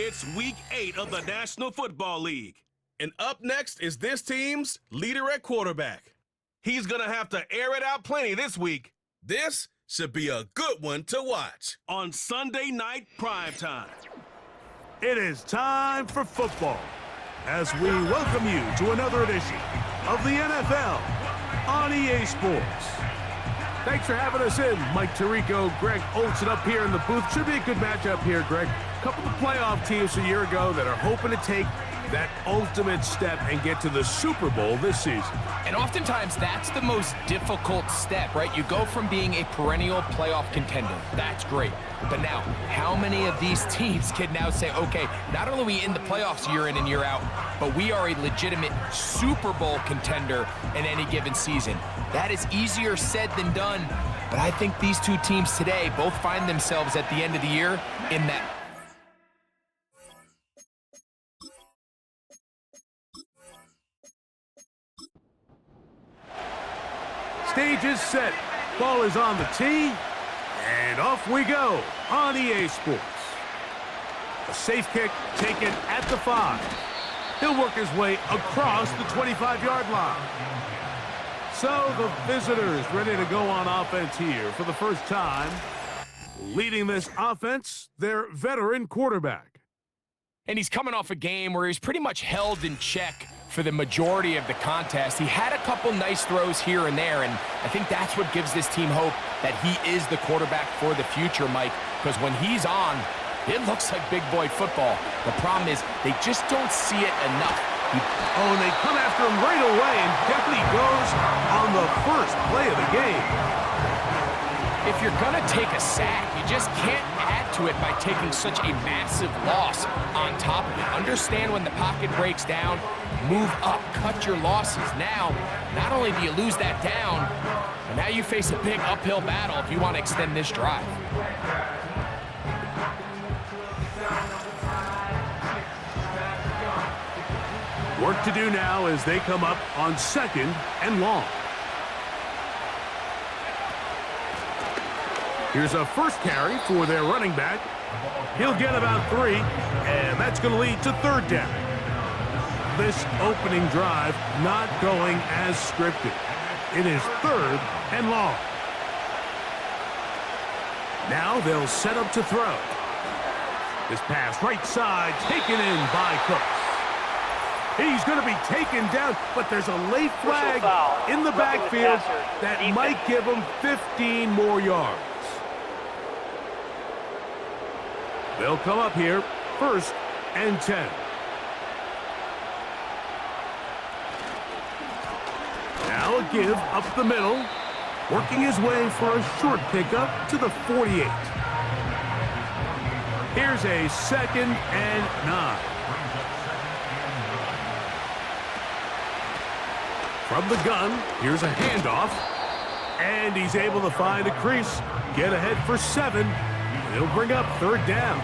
It's Week 8 of the National Football League. And up next is this team's leader at quarterback. He's going to have to air it out plenty this week. This should be a good one to watch. On Sunday night primetime. It is time for football as we welcome you to another edition of the NFL on EA Sports. Thanks for having us in. Mike Tirico, Greg Olsen up here in the booth. Should be a good matchup here, Greg. A couple of playoff teams a year ago that are hoping to take that ultimate step and get to the Super Bowl this season. And oftentimes that's the most difficult step, right? You go from being a perennial playoff contender. That's great. But now, how many of these teams can now say, okay, not only are we in the playoffs year in and year out, but we are a legitimate Super Bowl contender in any given season? That is easier said than done. But I think these two teams today both find themselves at the end of the year in that. Stage is set. Ball is on the tee. And off we go on EA Sports. A safe kick taken at the 5. He'll work his way across the 25-yard line. So the visitors ready to go on offense here for the first time. Leading this offense, their veteran quarterback. And he's coming off a game where he's pretty much held in check for the majority of the contest. He had a couple nice throws here and there, and I think that's what gives this team hope that he is the quarterback for the future, Mike, because when he's on, it looks like big boy football. The problem is they just don't see it enough. Oh, and they come after him right away, and definitely goes on the first play of the game. If you're going to take a sack, you just can't add to it by taking such a massive loss on top of it. Understand when the pocket breaks down, move up, cut your losses. Now, not only do you lose that down, but now you face a big uphill battle if you want to extend this drive. Work to do now as they come up on 2nd and long. Here's a first carry for their running back. He'll get about 3, and that's going to lead to 3rd down. This opening drive not going as scripted. It is 3rd and long. Now they'll set up to throw. This pass right side taken in by Cooks. He's going to be taken down, but there's a late flag in the backfield that might give him 15 more yards. They'll come up here, 1st and 10. Now a give up the middle, working his way for a short pickup to the 48. Here's a 2nd and 9. From the gun, here's a handoff, and he's able to find a crease, get ahead for 7. He'll bring up 3rd down.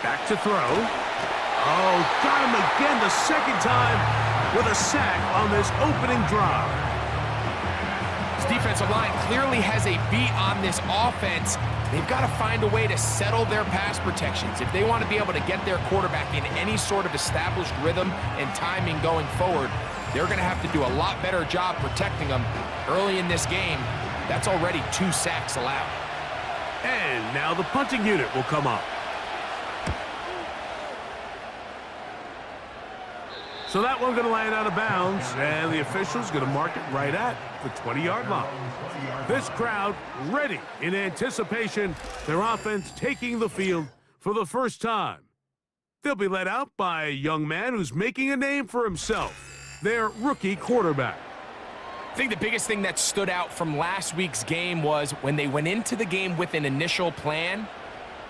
Back to throw. Oh, got him again the 2nd time with a sack on this opening drive. This defensive line clearly has a beat on this offense. They've got to find a way to settle their pass protections. If they want to be able to get their quarterback in any sort of established rhythm and timing going forward, they're going to have to do a lot better job protecting them early in this game. That's already 2 sacks allowed. And now the punting unit will come up. So that one going to land out of bounds, and the official's going to mark it right at the 20-yard line. This crowd ready in anticipation, their offense taking the field for the first time. They'll be led out by a young man who's making a name for himself, their rookie quarterback. I think the biggest thing that stood out from last week's game was when they went into the game with an initial plan,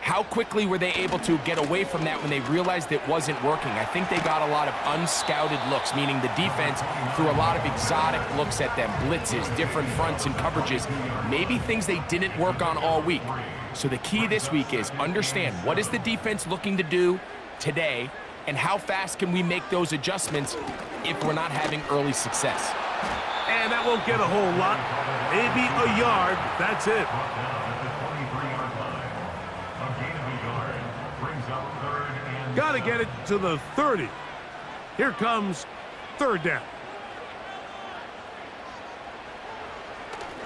how quickly were they able to get away from that when they realized it wasn't working? I think they got a lot of unscouted looks, meaning the defense threw a lot of exotic looks at them, blitzes, different fronts and coverages, maybe things they didn't work on all week. So the key this week is understand what is the defense looking to do today, and how fast can we make those adjustments if we're not having early success. And that won't get a whole lot. Maybe a yard, that's it. Got to get it to the 30. Here comes third down.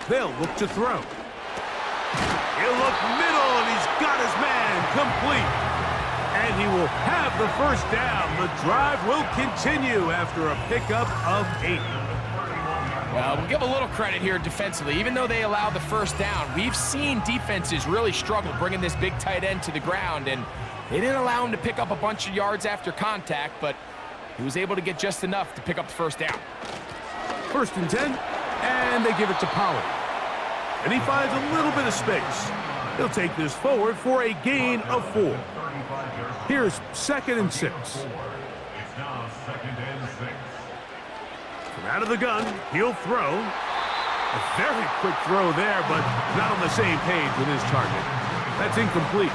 They'll look to throw. He'll look middle, and he's got his man complete. And he will have the first down. The drive will continue after a pickup of 8. Well, we'll give a little credit here defensively. Even though they allowed the first down, we've seen defenses really struggle bringing this big tight end to the ground, and they didn't allow him to pick up a bunch of yards after contact, but he was able to get just enough to pick up the first down. 1st and 10, and they give it to Pollard. And he finds a little bit of space. He'll take this forward for a gain of 4. Here's 2nd and 6. It's now 2nd and 6. From out of the gun, he'll throw. A very quick throw there, but not on the same page with his target. That's incomplete.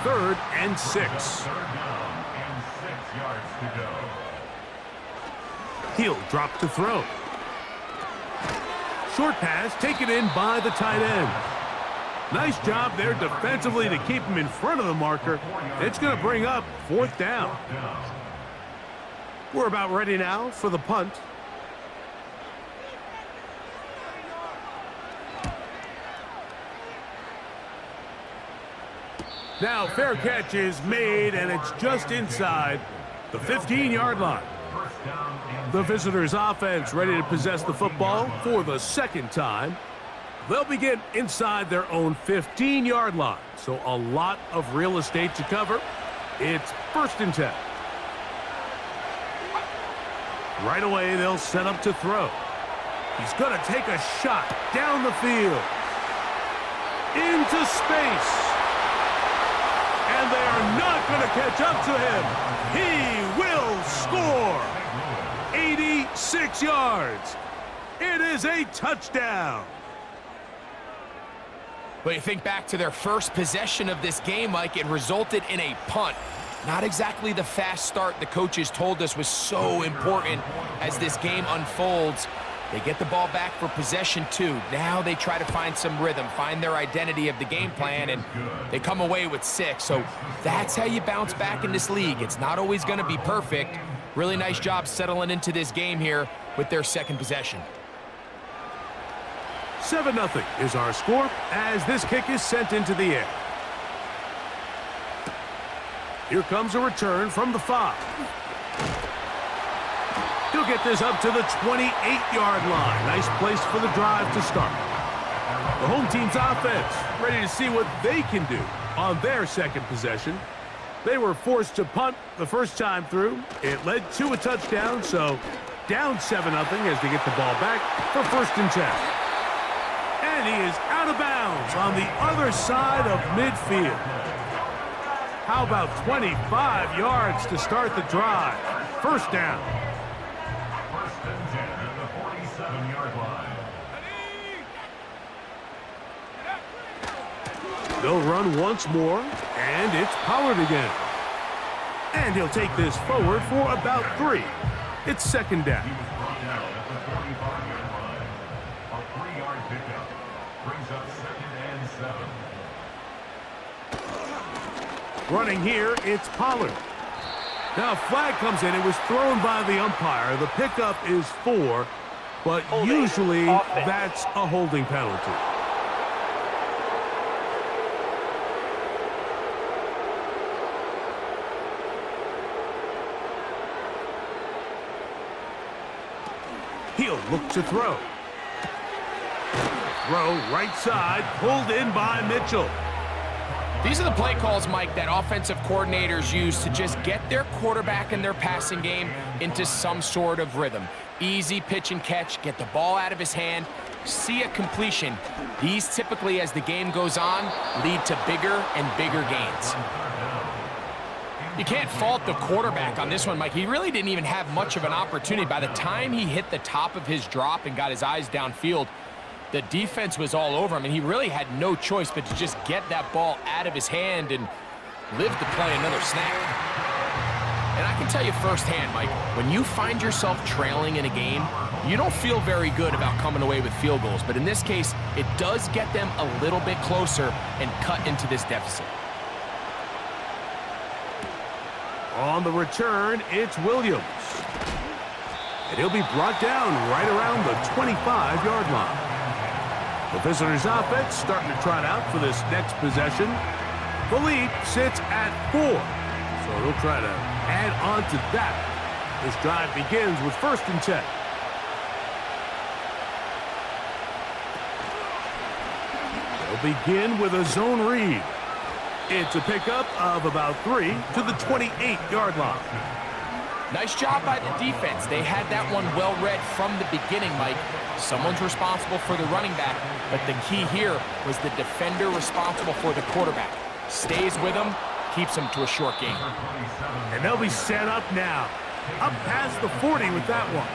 3rd and 6. 3rd down and 6 yards to go. He'll drop to throw. Short pass taken in by the tight end. Nice job there defensively to keep him in front of the marker. It's going to bring up 4th down. We're about ready now for the punt. Now fair catch is made, and it's just inside the 15-yard line. The visitors' offense ready to possess the football for the 2nd time. They'll begin inside their own 15-yard line, so a lot of real estate to cover. It's 1st and 10. Right away, they'll set up to throw. He's going to take a shot down the field. Into space. And they are not going to catch up to him. He will score. 86 yards. It is a touchdown. But you think back to their first possession of this game, Mike, it resulted in a punt. Not exactly the fast start the coaches told us was so important as this game unfolds. They get the ball back for possession 2. Now they try to find some rhythm, find their identity of the game plan, and they come away with 6. So that's how you bounce back in this league. It's not always going to be perfect. Really nice job settling into this game here with their 2nd possession. 7-0 is our score as this kick is sent into the air. Here comes a return from the 5. He'll get this up to the 28-yard line. Nice place for the drive to start. The home team's offense ready to see what they can do on their 2nd possession. They were forced to punt the first time through. It led to a touchdown, so down 7-0 as they get the ball back for 1st and 10. And he is out of bounds on the other side of midfield. How about 25 yards to start the drive? 1st down. 1st and 10 at the 47-yard line. They'll run once more, and it's Pollard again. And he'll take this forward for about 3. It's 2nd down. He was brought down at the 45-yard line. A 3-yard pickup brings up 2nd and 7. Running here, it's Pollard. Now a flag comes in. It was thrown by the umpire. The pickup is 4, but usually that's a holding penalty. He'll look to throw. Throw right side, pulled in by Mitchell. These are the play calls, Mike, that offensive coordinators use to just get their quarterback and their passing game into some sort of rhythm. Easy pitch and catch, get the ball out of his hand, see a completion. These typically, as the game goes on, lead to bigger and bigger gains. You can't fault the quarterback on this one, Mike. He really didn't even have much of an opportunity. By the time he hit the top of his drop and got his eyes downfield, the defense was all over him, and he really had no choice but to just get that ball out of his hand and live to play another snap. And I can tell you firsthand, Mike, when you find yourself trailing in a game, You don't feel very good about coming away with field goals, but in this case, it does get them a little bit closer and cut into this deficit. On the return, it's Williams. And he'll be brought down right around the 25-yard line. The visitors' offense starting to trot out for this next possession. The lead sits at 4, so they'll try to add on to that. This drive begins with 1st and 10. They'll begin with a zone read. It's a pickup of about 3 to the 28-yard line. Nice job by the defense. They had that one well read from the beginning, Mike. Someone's responsible for the running back, but the key here was the defender responsible for the quarterback. Stays with him, keeps him to a short gain. And they'll be set up now. Up past the 40 with that one.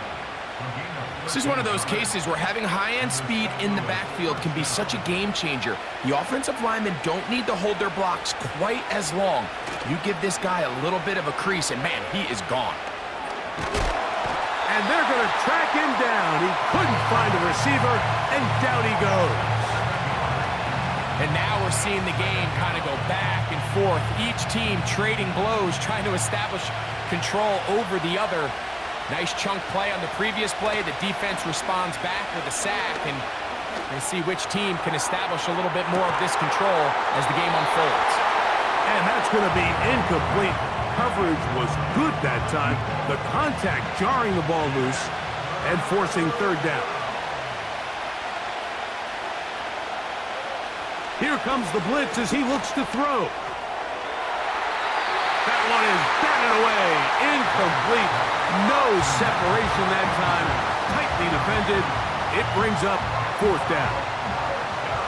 This is one of those cases where having high-end speed in the backfield can be such a game changer. The offensive linemen don't need to hold their blocks quite as long. You give this guy a little bit of a crease, and man, he is gone. And they're going to track him down. He couldn't find a receiver, and down he goes. And now we're seeing the game kind of go back and forth. Each team trading blows, trying to establish control over the other. Nice chunk play on the previous play. The defense responds back with a sack, and we'll see which team can establish a little bit more of this control as the game unfolds. And that's going to be incomplete. Coverage was good that time. The contact jarring the ball loose and forcing 3rd down. Here comes the blitz as he looks to throw. That one is batted away. Incomplete. No separation that time. Tightly defended. It brings up 4th down.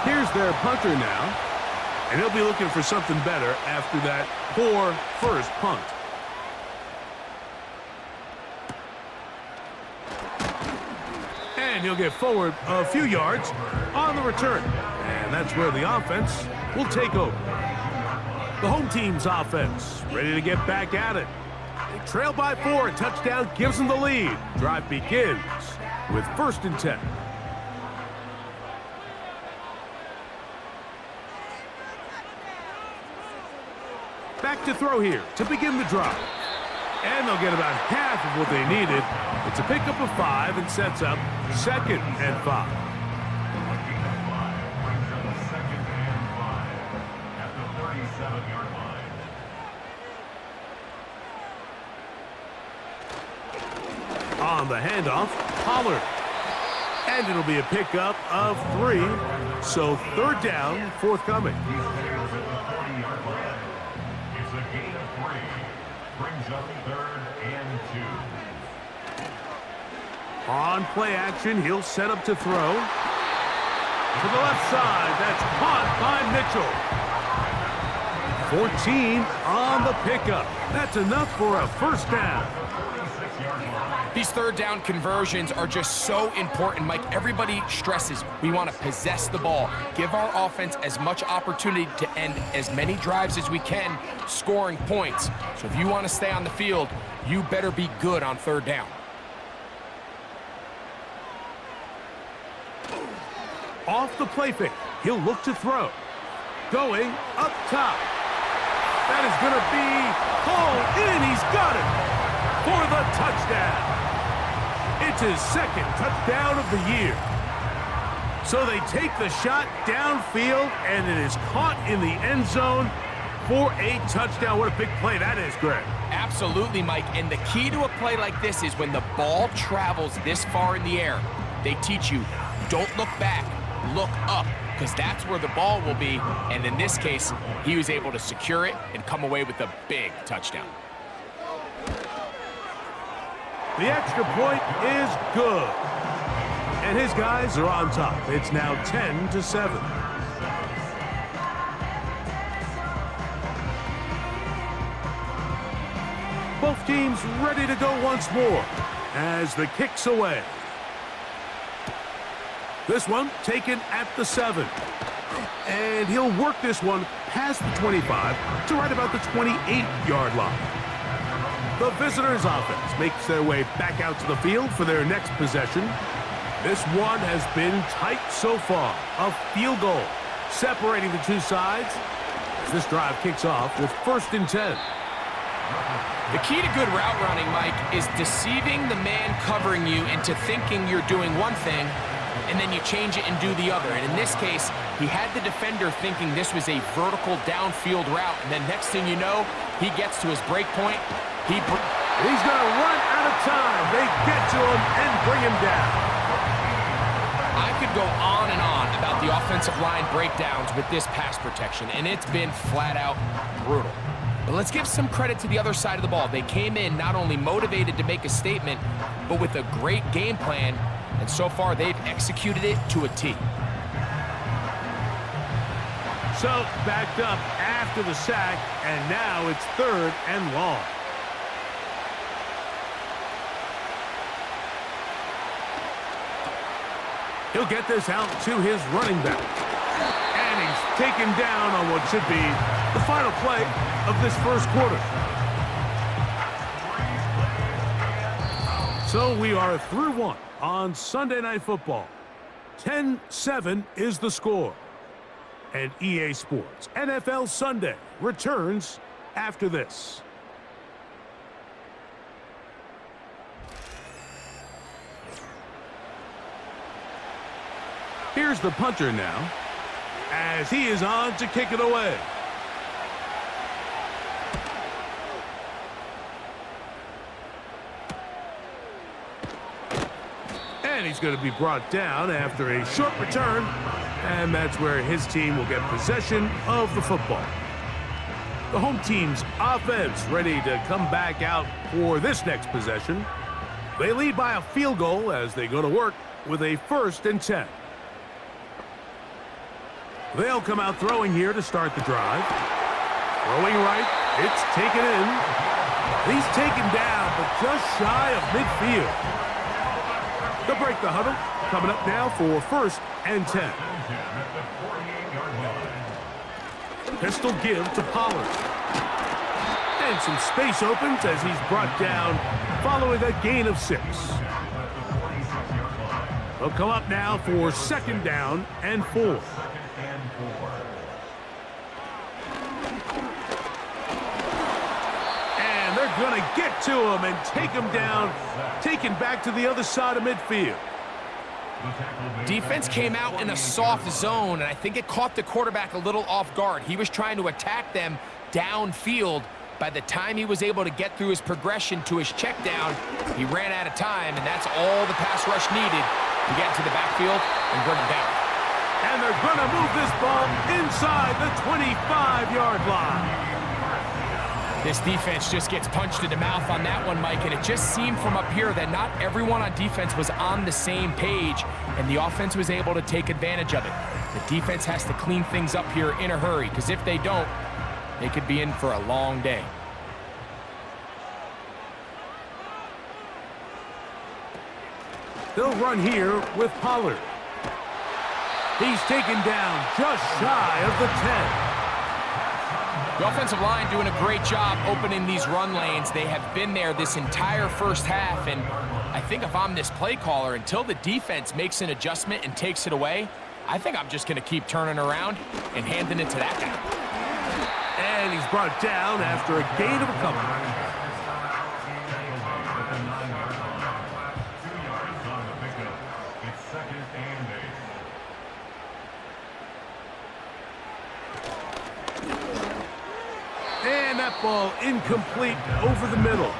Here's their punter now. And he'll be looking for something better after that poor first punt. And he'll get forward a few yards on the return. And that's where the offense will take over. The home team's offense ready to get back at it. They trail by 4. A touchdown gives them the lead. Drive begins with 1st and 10. Back to throw here to begin the drive. And they'll get about half of what they needed. It's a pickup of 5 and sets up 2nd and 5. On the handoff, Pollard. And it'll be a pickup of 3. So 3rd down forthcoming. It's a gain of 3. Brings up 3rd and 2. On play action, he'll set up to throw. To the left side, that's caught by Mitchell. 14 on the pickup. That's enough for a 1st down. These 3rd down conversions are just so important, Mike. Everybody stresses we want to possess the ball, give our offense as much opportunity to end as many drives as we can, scoring points. So if you want to stay on the field, you better be good on 3rd down. Off the play fake, he'll look to throw. Going up top. That is going to be hauled in. He's got it for the touchdown. It's his 2nd touchdown of the year. So they take the shot downfield, and it is caught in the end zone for a touchdown. What a big play that is, Greg. Absolutely, Mike. And the key to a play like this is when the ball travels this far in the air, they teach you, don't look back, look up, because that's where the ball will be. And in this case, he was able to secure it and come away with a big touchdown. The extra point is good. And his guys are on top. It's now 10-7. Both teams ready to go once more as the kick's away. This one taken at the 7. And he'll work this one past the 25 to right about the 28-yard line. The visitors' offense makes their way back out to the field for their next possession. This one has been tight so far. A field goal separating the two sides as this drive kicks off with 1st and 10. The key to good route running, Mike, is deceiving the man covering you into thinking you're doing one thing, and then you change it and do the other. And in this case, he had the defender thinking this was a vertical downfield route, and then next thing you know, he gets to his break point. He's going to run out of time. They get to him and bring him down. I could go on and on about the offensive line breakdowns with this pass protection, and it's been flat out brutal. But let's give some credit to the other side of the ball. They came in not only motivated to make a statement, but with a great game plan, and so far they've executed it to a T. So, backed up after the sack, and now it's 3rd and long. He'll get this out to his running back. And he's taken down on what should be the final play of this first quarter. So we are through one on Sunday Night Football. 10-7 is the score. And EA Sports NFL Sunday returns after this. Here's the punter now, as he is on to kick it away. And he's going to be brought down after a short return, and that's where his team will get possession of the football. The home team's offense ready to come back out for this next possession. They lead by a field goal as they go to work with a 1st and 10. They'll come out throwing here to start the drive. Throwing right, it's taken in. He's taken down, but just shy of midfield. They'll break the huddle. Coming up now for 1st and 10. Pistol give to Pollard. And some space opens as he's brought down following a gain of 6. They'll come up now for 2nd down and 4. And they're going to get to him and take him down, taken back to the other side of midfield. Defense came out in a soft zone, and I think it caught the quarterback a little off guard. He was trying to attack them downfield. By the time he was able to get through his progression to his check down, he ran out of time, and that's all the pass rush needed to get into the backfield and bring him down. And they're going to move this ball inside the 25-yard line. This defense just gets punched in the mouth on that one, Mike, and it just seemed from up here that not everyone on defense was on the same page, and the offense was able to take advantage of it. The defense has to clean things up here in a hurry, because if they don't, they could be in for a long day. They'll run here with Pollard. He's taken down just shy of the 10. The offensive line doing a great job opening these run lanes. They have been there this entire first half, and I think if I'm this play caller, until the defense makes an adjustment and takes it away, I think I'm just going to keep turning around and handing it to that guy. And he's brought down after a gain of a couple. And that ball incomplete over the middle.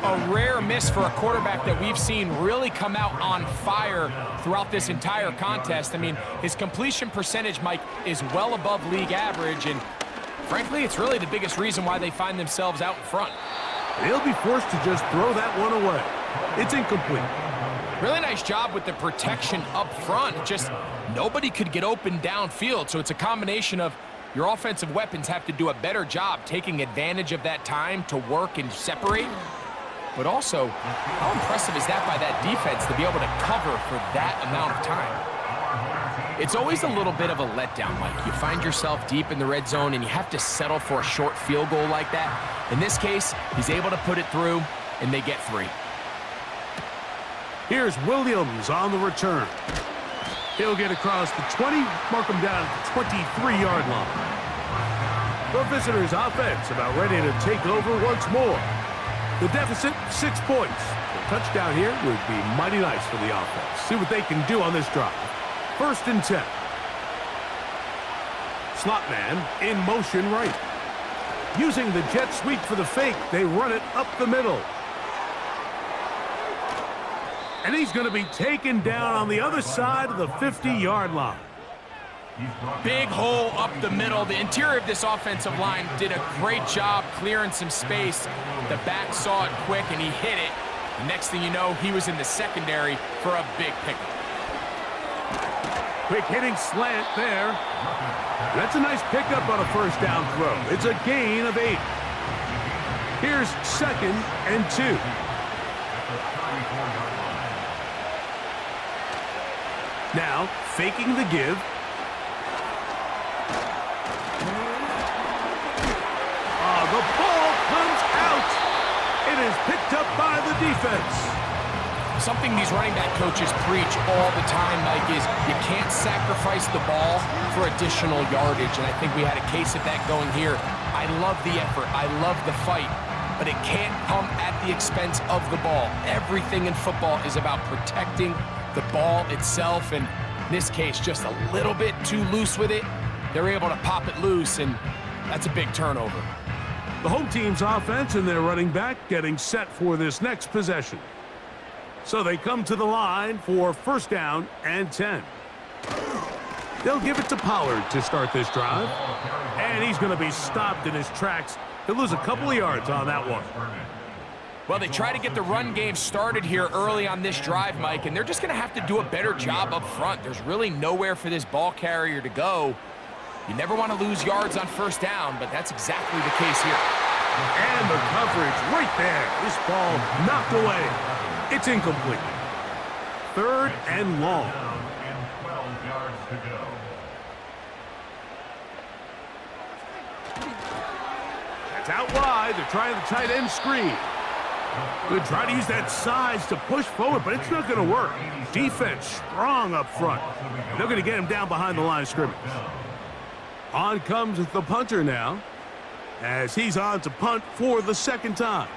A rare miss for a quarterback that we've seen really come out on fire throughout this entire contest. I mean, his completion percentage, Mike, is well above league average, and frankly, it's really the biggest reason why they find themselves out in front. They'll be forced to just throw that one away. It's incomplete. Really nice job with the protection up front. Just nobody could get open downfield, so it's a combination of your offensive weapons have to do a better job taking advantage of that time to work and separate. But also, how impressive is that by that defense to be able to cover for that amount of time? It's always a little bit of a letdown, Mike. You find yourself deep in the red zone and you have to settle for a short field goal like that. In this case, he's able to put it through, and they get 3. Here's Williams on the return. He'll get across the 20, mark him down at the 23-yard line. The visitors' offense about ready to take over once more. The deficit, 6 points. A touchdown here would be mighty nice for the offense. See what they can do on this drive. 1st and 10. Slot man in motion right. Using the jet sweep for the fake, they run it up the middle. And he's going to be taken down on the other side of the 50-yard line. Big hole up the middle. The interior of this offensive line did a great job clearing some space. The back saw it quick, and he hit it. The next thing you know, he was in the secondary for a big pickup. Quick hitting slant there. That's a nice pickup on a 1st down throw. It's a gain of 8. Here's 2nd and 2. Now, faking the give. The ball comes out. It is picked up by the defense. Something these running back coaches preach all the time, Mike, is you can't sacrifice the ball for additional yardage, and I think we had a case of that going here. I love the effort. I love the fight, but it can't come at the expense of the ball. Everything in football is about protecting the ball itself, and in this case, just a little bit too loose with it. They're able to pop it loose, and that's a big turnover. The home team's offense and their running back getting set for this next possession. So they come to the line for 1st down and 10. They'll give it to Pollard to start this drive. And he's going to be stopped in his tracks. He'll lose a couple of yards on that one. Well, they try to get the run game started here early on this drive, Mike, and they're just going to have to do a better job up front. There's really nowhere for this ball carrier to go. You never want to lose yards on 1st down, but that's exactly the case here. And the coverage right there. This ball knocked away. It's incomplete. 3rd and long. And 12 yards to go. That's out wide. They're trying the tight end screen. Good try to use that size to push forward, but it's not going to work. Defense strong up front. They're going to get him down behind the line of scrimmage. On comes the punter now, as he's on to punt for the 2nd time.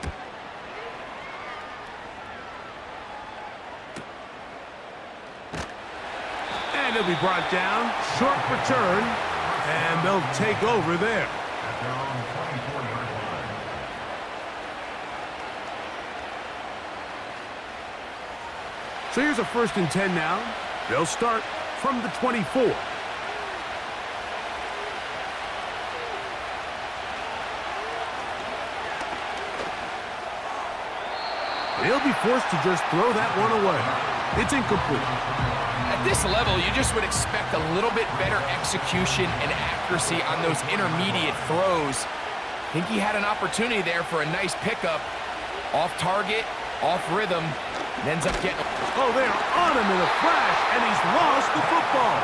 And he'll be brought down. Short return, and they'll take over there. At their own 24-yard line. So here's a 1st and 10 now. They'll start from the 24. He'll be forced to just throw that one away. It's incomplete. At this level, you just would expect a little bit better execution and accuracy on those intermediate throws. I think he had an opportunity there for a nice pickup. Off target, off rhythm, and ends up getting... Oh, they're on him in a flash, and he's lost the football.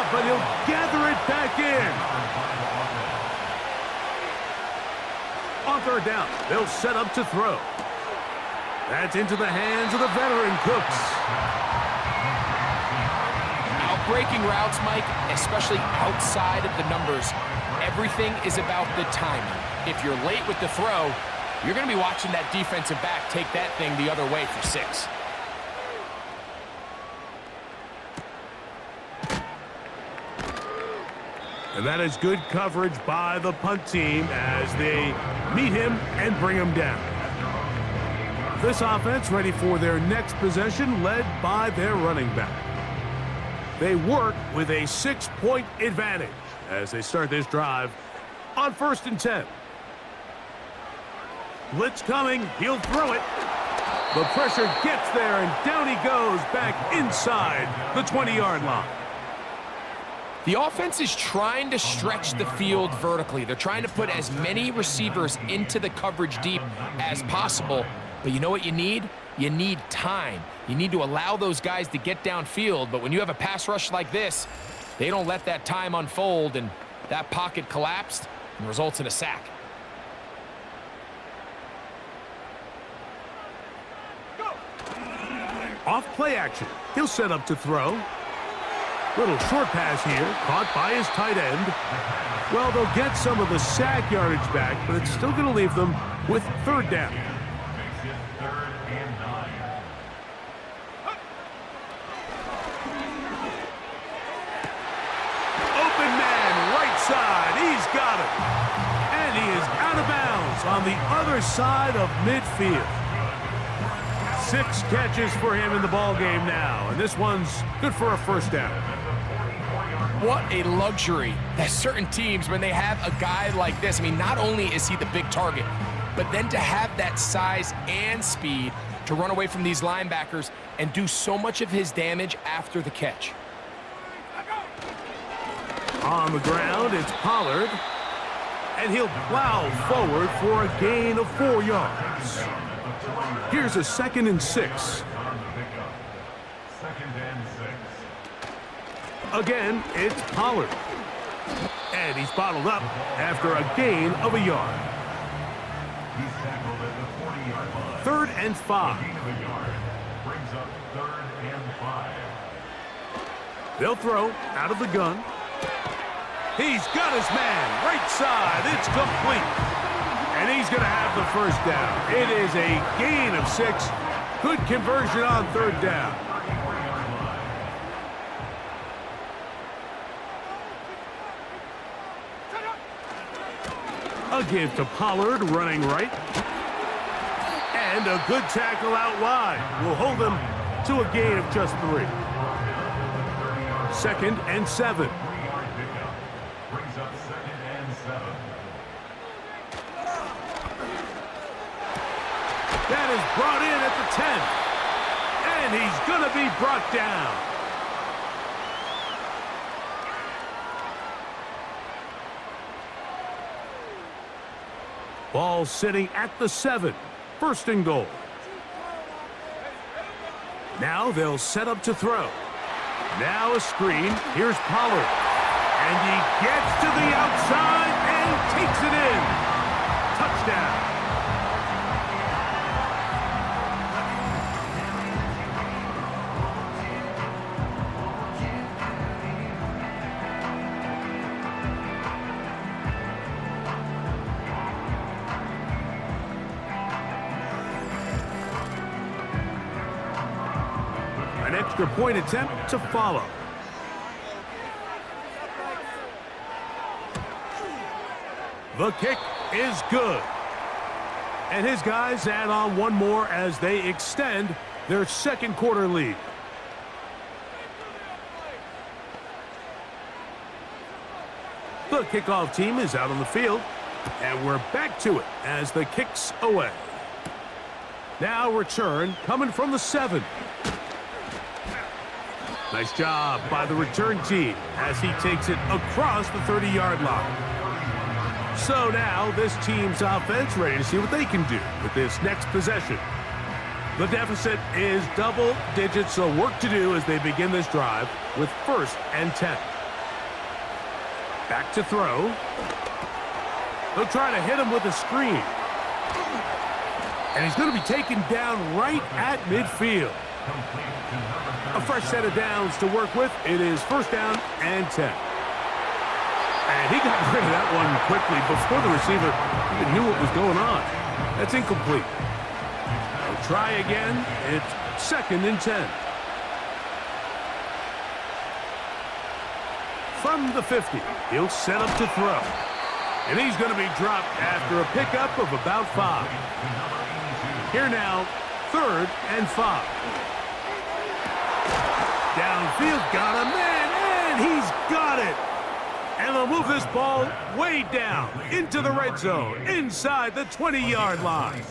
But he'll gather it back in. On 3rd down, they'll set up to throw. That's into the hands of the veteran Cooks. Out-breaking routes, Mike, especially outside of the numbers, everything is about the timing. If you're late with the throw, you're going to be watching that defensive back take that thing the other way for 6. And that is good coverage by the punt team as they meet him and bring him down. This offense ready for their next possession, led by their running back. They work with a 6-point advantage as they start this drive on 1st and 10. Blitz coming. He'll throw it. The pressure gets there, and down he goes back inside the 20-yard line. The offense is trying to stretch the field vertically. They're trying to put as many receivers into the coverage deep as possible. But you know what you need? you need time. You need to allow those guys to get downfield, but when you have a pass rush like this, they don't let that time unfold, and that pocket collapsed and results in a sack. Off play action. He'll set up to throw. Little short pass here, caught by his tight end. Well, they'll get some of the sack yardage back, but it's still going to leave them with third down. Makes it 3rd and 9. Open man, right side. He's got it. And he is out of bounds on the other side of midfield. 6 catches for him in the ball game now, and this one's good for a first down. What a luxury that certain teams, when they have a guy like this, I mean, not only is he the big target, but then to have that size and speed to run away from these linebackers and do so much of his damage after the catch. On the ground, it's Pollard, and he'll plow forward for a gain of 4 yards. Here's a 2nd and 6. On the pickup. 2nd and 6. Again, it's Pollard. And he's bottled up after a gain of a yard. He's tackled at the 40-yard line. 3rd and 5. Gain of a yard. Brings up 3rd and 5. They'll throw out of the gun. He's got his man. Right side. It's complete. And he's going to have the first down. It is a gain of 6. Good conversion on 3rd down. A give to Pollard running right. And a good tackle out wide will hold him to a gain of just 3. 2nd and 7. 3-yard pickup. Brings up 2nd and 7. That is brought in at the 10. And he's going to be brought down. Ball sitting at the 7. 1st and goal. Now they'll set up to throw. Now a screen. Here's Pollard. And he gets to the outside and takes it in. Touchdown. An extra point attempt to follow. The kick is good. And his guys add on one more as they extend their 2nd quarter lead. The kickoff team is out on the field, and we're back to it as the kick's away. Now return coming from the 7. Nice job by the return team as he takes it across the 30-yard line. So now this team's offense ready to see what they can do with this next possession. The deficit is double digits, so work to do as they begin this drive with 1st and 10. Back to throw. They'll try to hit him with a screen. And he's going to be taken down right at midfield. A fresh set of downs to work with. It is 1st down and 10. And he got rid of that one quickly before the receiver even knew what was going on. That's incomplete. They'll try again. It's 2nd and 10. From the 50, he'll set up to throw. And he's going to be dropped after a pickup of about 5. Here now, 3rd and 5. Downfield, got a man, and he's got it. And they'll move this ball way down into the red zone, inside the 20-yard line.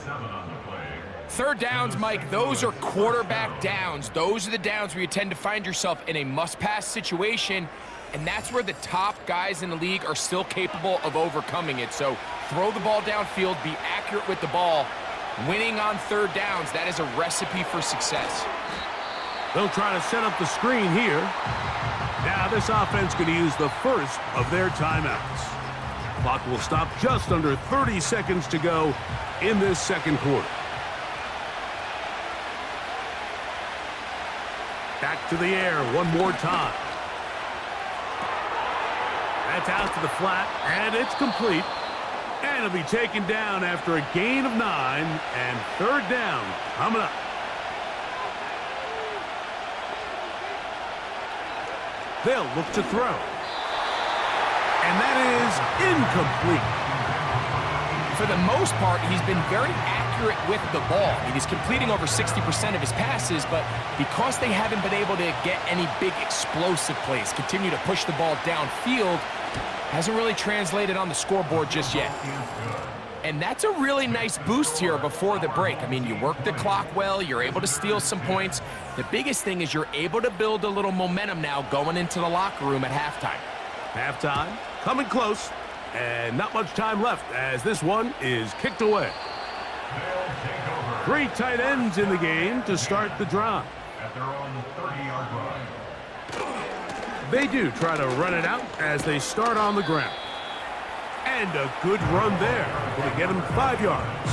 3rd downs, Mike, those are quarterback downs. Those are the downs where you tend to find yourself in a must-pass situation, and that's where the top guys in the league are still capable of overcoming it. So throw the ball downfield, be accurate with the ball, Winning on third downs, that is a recipe for success. They'll try to set up the screen here. Now this offense going to use the first of their timeouts. Clock will stop just under 30 seconds to go in this second quarter. Back to the air one more time. That's out to the flat, and it's complete. And it'll be taken down after a gain of 9, and third down coming up. They'll look to throw. And that is incomplete. For the most part, he's been very accurate with the ball. I mean, he's completing over 60% of his passes, but because they haven't been able to get any big explosive plays, continue to push the ball downfield, hasn't really translated on the scoreboard just yet. And that's a really nice boost here before the break. I mean, you work the clock well, you're able to steal some points. The biggest thing is you're able to build a little momentum now going into the locker room at halftime. Halftime, coming close, and not much time left as this one is kicked away. 3 tight ends in the game to start the drive. At their own 30-yard line. They do try to run it out as they start on the ground. And a good run there. Going to get him 5 yards.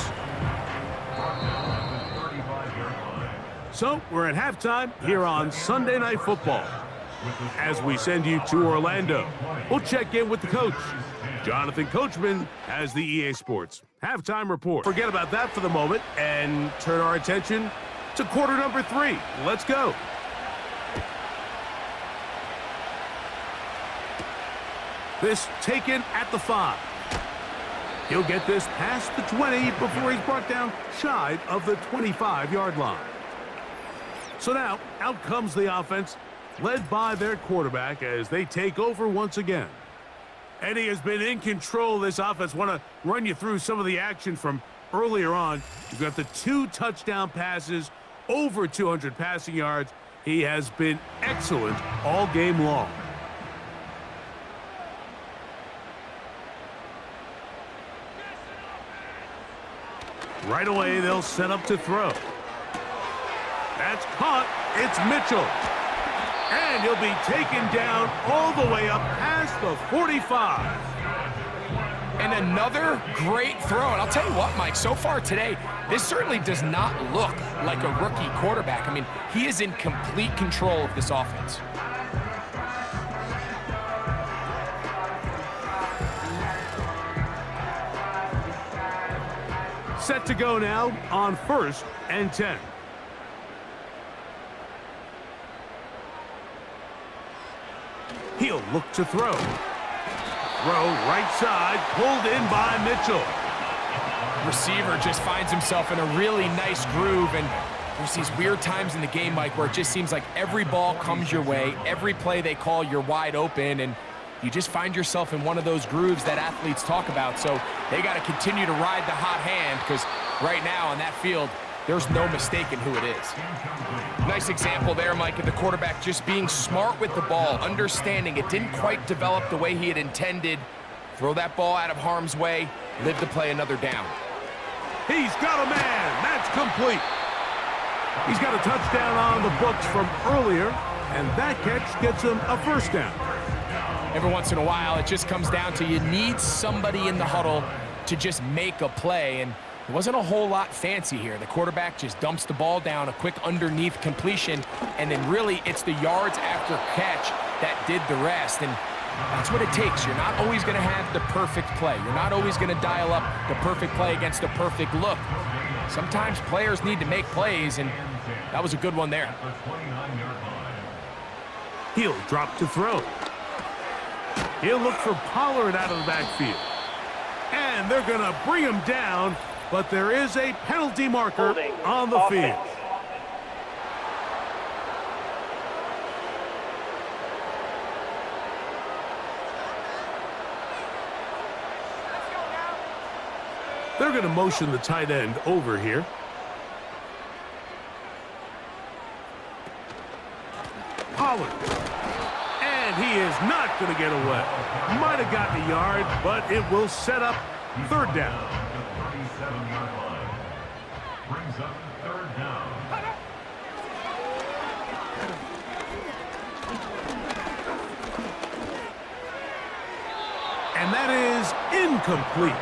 So we're at halftime here on Sunday Night Football. As we send you to Orlando, we'll check in with the coach. Jonathan Coachman has the EA Sports halftime report. Forget about that for the moment and turn our attention to quarter number 3. Let's go. This taken at the 5. He'll get this past the 20 before he's brought down shy of the 25-yard line. So now, out comes the offense, led by their quarterback as they take over once again. And he has been in control of this offense. Want to run you through some of the action from earlier on. You've got the 2 touchdown passes, over 200 passing yards. He has been excellent all game long. Right away, they'll set up to throw. That's caught. It's Mitchell. And he'll be taken down all the way up past the 45. And another great throw. And I'll tell you what, Mike, so far today, this certainly does not look like a rookie quarterback. I mean, he is in complete control of this offense. Set to go now on 1st and 10. He'll look to throw. Throw right side, pulled in by Mitchell. Receiver just finds himself in a really nice groove, and there's these weird times in the game, Mike, where it just seems like every ball comes your way, every play they call, you're wide open, and you just find yourself in one of those grooves that athletes talk about. So they got to continue to ride the hot hand, because right now on that field, there's no mistaking who it is. Nice example there, Mike, of the quarterback just being smart with the ball, understanding it didn't quite develop the way he had intended. Throw that ball out of harm's way, live to play another down. He's got a man. That's complete. He's got a touchdown on the books from earlier, and that catch gets him a first down. Every once in a while, it just comes down to you need somebody in the huddle to just make a play, and it wasn't a whole lot fancy here. The quarterback just dumps the ball down, a quick underneath completion, and then really it's the yards after catch that did the rest, and that's what it takes. You're not always going to have the perfect play. You're not always going to dial up the perfect play against the perfect look. Sometimes players need to make plays, and that was a good one there. He'll drop to throw. He'll look for Pollard out of the backfield. And they're going to bring him down, but there is a penalty marker on the field. They're going to motion the tight end over here. Pollard. And he is not going to get away. Might have gotten a yard, but it will set up third down. brings up third down. And that is incomplete.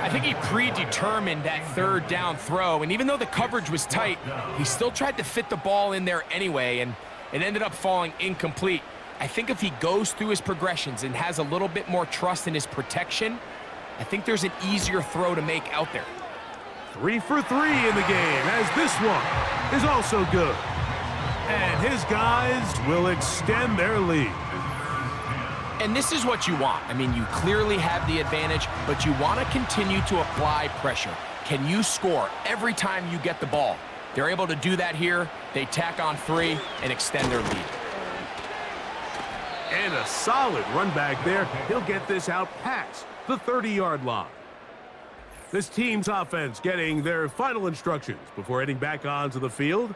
I think he predetermined that third down throw, and even though the coverage was tight, he still tried to fit the ball in there anyway, and it ended up falling incomplete. I think if he goes through his progressions and has a little bit more trust in his protection, I think there's an easier throw to make out there. 3 for 3 in the game, as this one is also good. And his guys will extend their lead. And this is what you want. I mean, you clearly have the advantage, but you want to continue to apply pressure. Can you score every time you get the ball? They're able to do that here. They tack on 3 and extend their lead. And a solid run back there. He'll get this out past the 30-yard line. This team's offense getting their final instructions before heading back onto the field.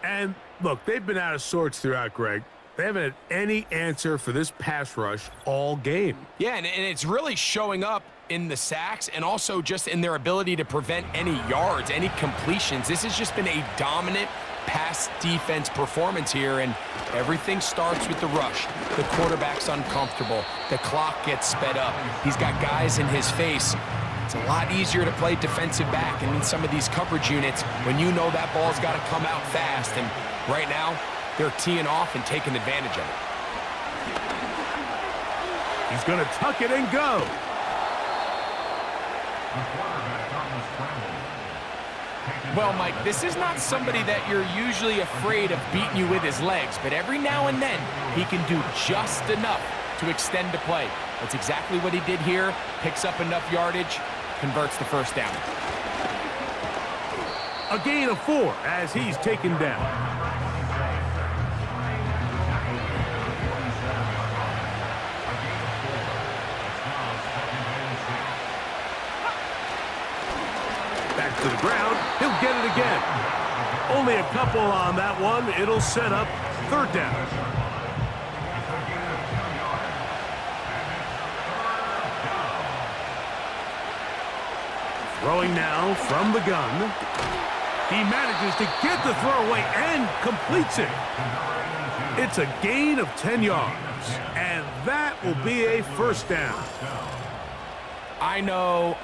And look, they've been out of sorts throughout, Greg. They haven't had any answer for this pass rush all game. Yeah, and it's really showing up in the sacks and also just in their ability to prevent any yards, any completions. This has just been a dominant pass defense performance here, and everything starts with the rush. The quarterback's uncomfortable. The clock gets sped up. He's got guys in his face. It's a lot easier to play defensive back and in some of these coverage units when you know that ball's got to come out fast, and right now, they're teeing off and taking advantage of it. He's going to tuck it and go. Well, Mike, this is not somebody that you're usually afraid of beating you with his legs, but every now and then he can do just enough to extend the play. That's exactly what he did here. Picks up enough yardage, converts the first down. A gain of 4 as he's taken down. Back to the ground. He'll get it again. Only a couple on that one. It'll set up third down. Throwing now from the gun. He manages to get the throw away and completes it. It's a gain of 10 yards, and that will be a first down. I know,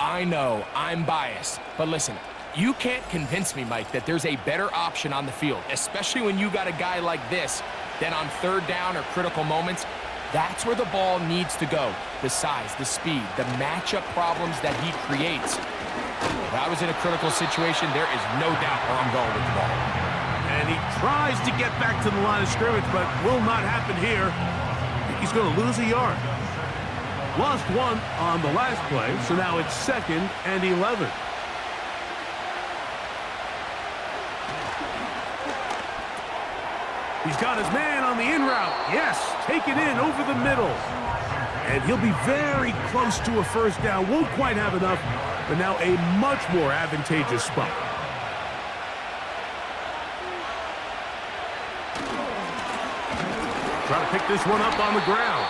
I'm biased. But listen, you can't convince me, Mike, that there's a better option on the field, especially when you got a guy like this, than on third down or critical moments. That's where the ball needs to go. The size, the speed, the matchup problems that he creates. If I was in a critical situation, there is no doubt where I'm going with the ball. And he tries to get back to the line of scrimmage, but will not happen here. He's going to lose a yard. Lost 1 on the last play, so now it's 2nd and 11. He's got his man on the in route. Yes, taken in over the middle. And he'll be very close to a first down. Won't quite have enough, but now a much more advantageous spot. Trying to pick this one up on the ground.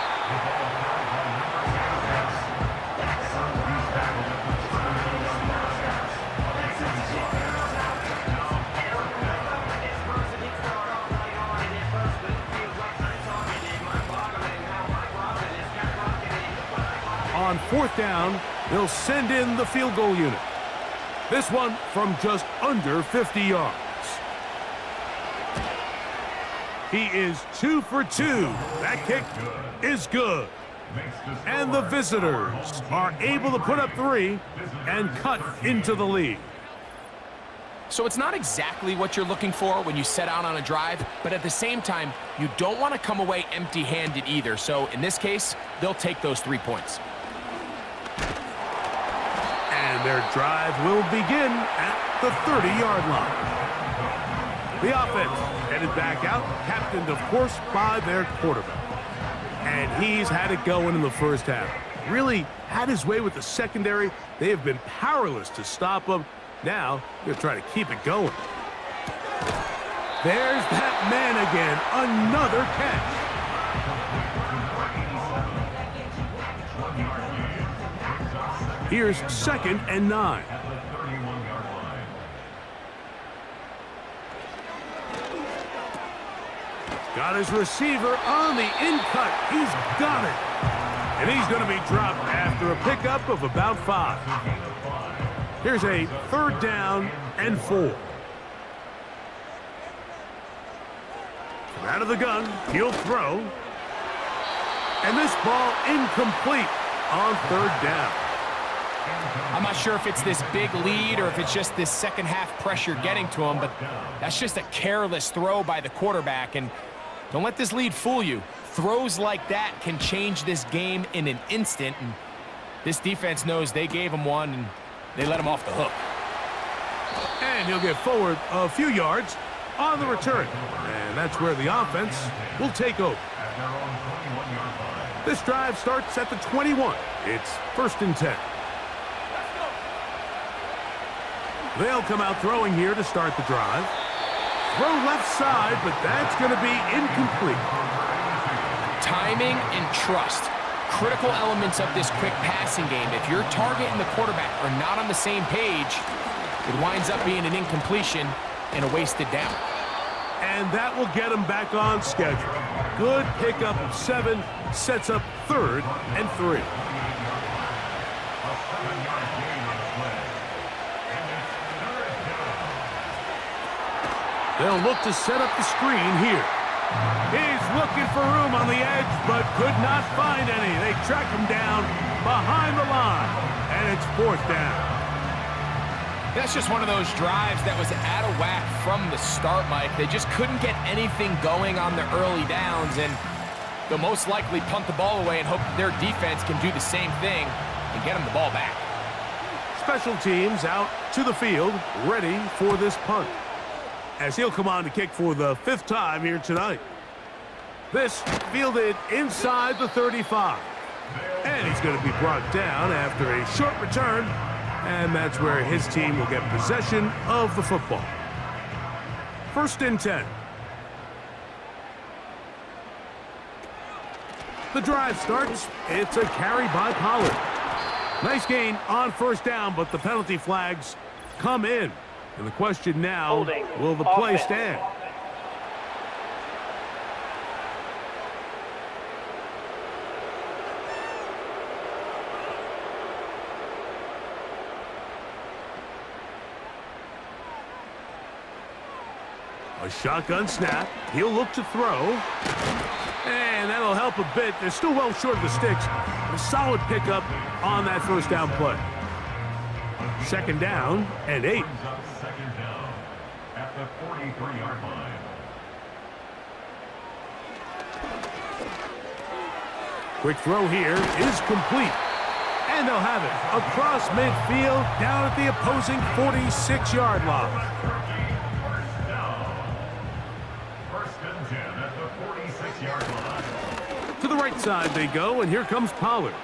On 4th down, they'll send in the field goal unit. This one from just under 50 yards. He is 2 for 2. That kick is good. And the visitors are able to put up 3 and cut into the lead. So it's not exactly what you're looking for when you set out on a drive, but at the same time, you don't want to come away empty-handed either. So in this case, they'll take those 3 points. And their drive will begin at the 30-yard line. The offense headed back out, captained, of course, by their quarterback. And he's had it going in the first half. Really had his way with the secondary. They have been powerless to stop him. Now, they're trying to keep it going. There's that man again. Another catch. Here's 2nd and 9. Got his receiver on the in-cut. He's got it. And he's going to be dropped after a pickup of about 5. Here's a 3rd down and 4. From out of the gun, he'll throw. And this ball incomplete on 3rd down. I'm not sure if it's this big lead or if it's just this second half pressure getting to him, but that's just a careless throw by the quarterback. And don't let this lead fool you. Throws like that can change this game in an instant. And this defense knows they gave him one and they let him off the hook. And he'll get forward a few yards on the return. And that's where the offense will take over. This drive starts at the 21. It's 1st and 10. They'll come out throwing here to start the drive. Throw left side, but that's going to be incomplete. Timing and trust. Critical elements of this quick passing game. If your target and the quarterback are not on the same page, it winds up being an incompletion and a wasted down. And that will get him back on schedule. Good pickup of 7, sets up 3rd and 3. They'll look to set up the screen here. He's looking for room on the edge, but could not find any. They track him down behind the line, and it's 4th down. That's just one of those drives that was out of whack from the start, Mike. They just couldn't get anything going on the early downs, and they'll most likely punt the ball away and hope that their defense can do the same thing and get them the ball back. Special teams out to the field, ready for this punt, as he'll come on to kick for the 5th time here tonight. This fielded inside the 35. And he's going to be brought down after a short return, and that's where his team will get possession of the football. 1st and 10. The drive starts. It's a carry by Pollard. Nice gain on 1st down, but the penalty flags come in. And the question now, will the play stand? A shotgun snap. He'll look to throw. And that'll help a bit. They're still well short of the sticks. A solid pickup on that 1st down play. 2nd down and 8. 2nd down at the 43-yard line. Quick throw here is complete. And they'll have it across midfield down at the opposing 46-yard line. 1st and 10 at the 46-yard line. To the right side they go, and here comes Pollard.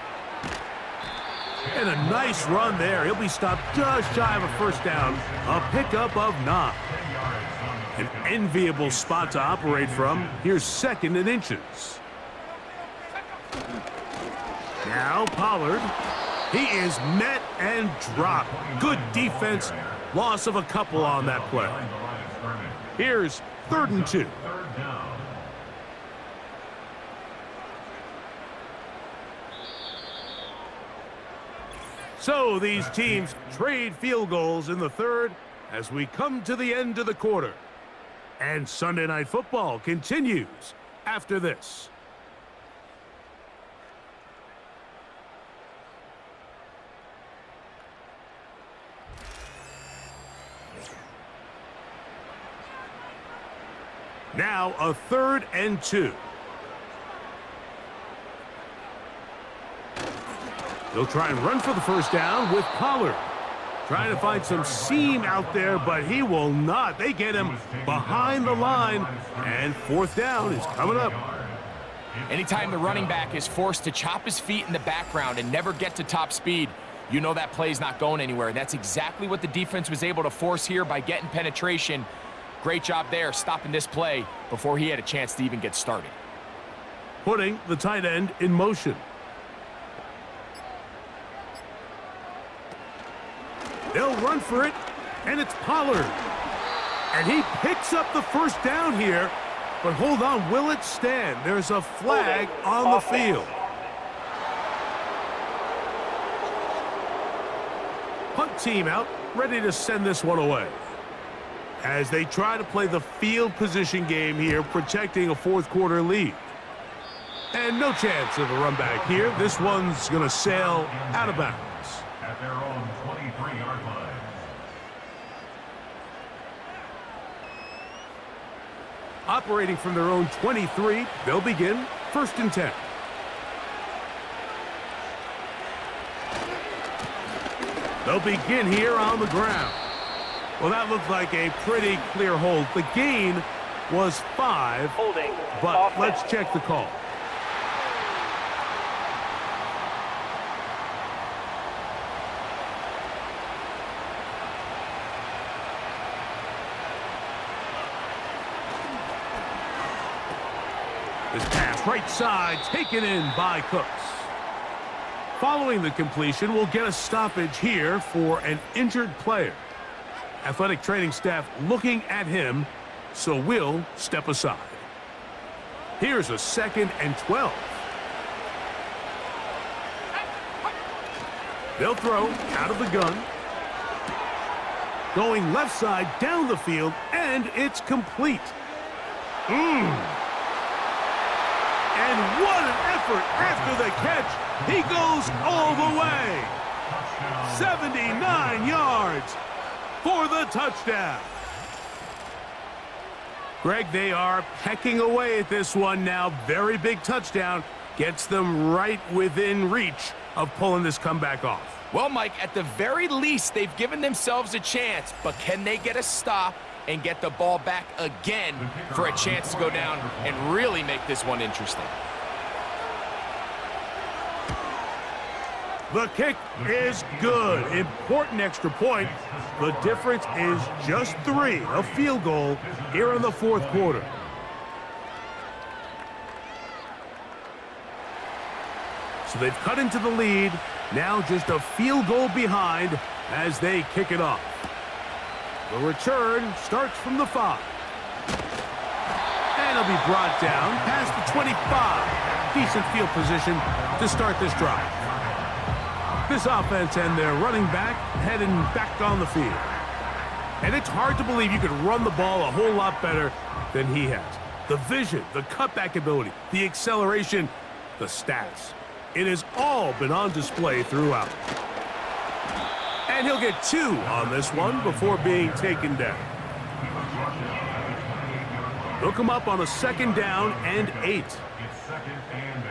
And a nice run there. He'll be stopped just shy of a 1st down. A pickup of 9. An enviable spot to operate from. Here's 2nd and inches. Now Pollard. He is met and dropped. Good defense. Loss of a couple on that play. Here's 3rd and 2. So these teams trade field goals in the 3rd as we come to the end of the quarter. And Sunday Night Football continues after this. Now a 3rd and 2. They'll try and run for the 1st down with Pollard. Trying to find some seam out there, but he will not. They get him behind the line, and 4th down is coming up. Anytime the running back is forced to chop his feet in the background and never get to top speed, you know that play's not going anywhere. That's exactly what the defense was able to force here by getting penetration. Great job there, stopping this play before he had a chance to even get started. Putting the tight end in motion. They'll run for it, and it's Pollard. And he picks up the 1st down here But hold on, will it stand? There's a flag on the field. Punt team out, ready to send this one away. As they try to play the field position game here, protecting a fourth quarter lead. And no chance of a run back here. This one's going to sail out of bounds. At their own 23-yard line. Operating from their own 23, they'll begin 1st and 10. They'll begin here on the ground. Well, that looked like a pretty clear hold. The gain was 5, Holding. but let's check the call. This pass right side taken in by Cooks. Following the completion, we'll get a stoppage here for an injured player. Athletic training staff looking at him, so we'll step aside. Here's a 2nd and 12. They'll throw out of the gun. Going left side down the field, and it's complete. And what an effort after the catch. He goes all the way. 79 yards for the touchdown. Greg, they are pecking away at this one now. Very big touchdown. Gets them right within reach of pulling this comeback off. Well, Mike, at the very least, they've given themselves a chance, but can they get a stop and get the ball back again for a chance to go down and really make this one interesting? The kick is good. Important extra point. The difference is just 3, a field goal here in the fourth quarter. So they've cut into the lead. Now just a field goal behind as they kick it off. The return starts from the 5. And it'll be brought down past the 25. Decent field position to start this drive. This offense and their running back heading back on the field. And it's hard to believe you could run the ball a whole lot better than he has. The vision, the cutback ability, the acceleration, the stats. It has all been on display throughout. And he'll get 2 on this one before being taken down. They'll come up on a 2nd down and 8. It's 2nd and 8.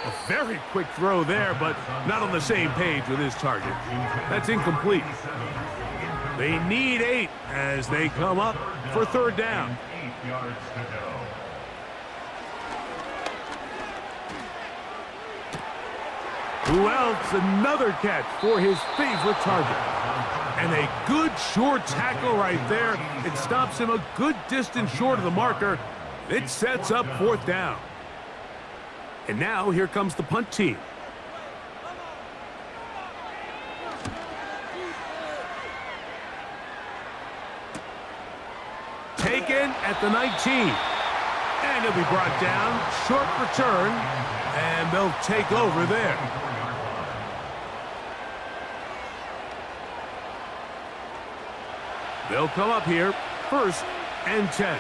A very quick throw there, but not on the same page with his target. That's incomplete. They need 8 as they come up for 3rd down. 8 yards to go. Who else? Another catch for his favorite target. And a good short tackle right there. It stops him a good distance short of the marker. It sets up 4th down. And now here comes the punt team. Taken at the 19. And he'll be brought down. Short return. And they'll take over there. They'll come up here 1st and 10.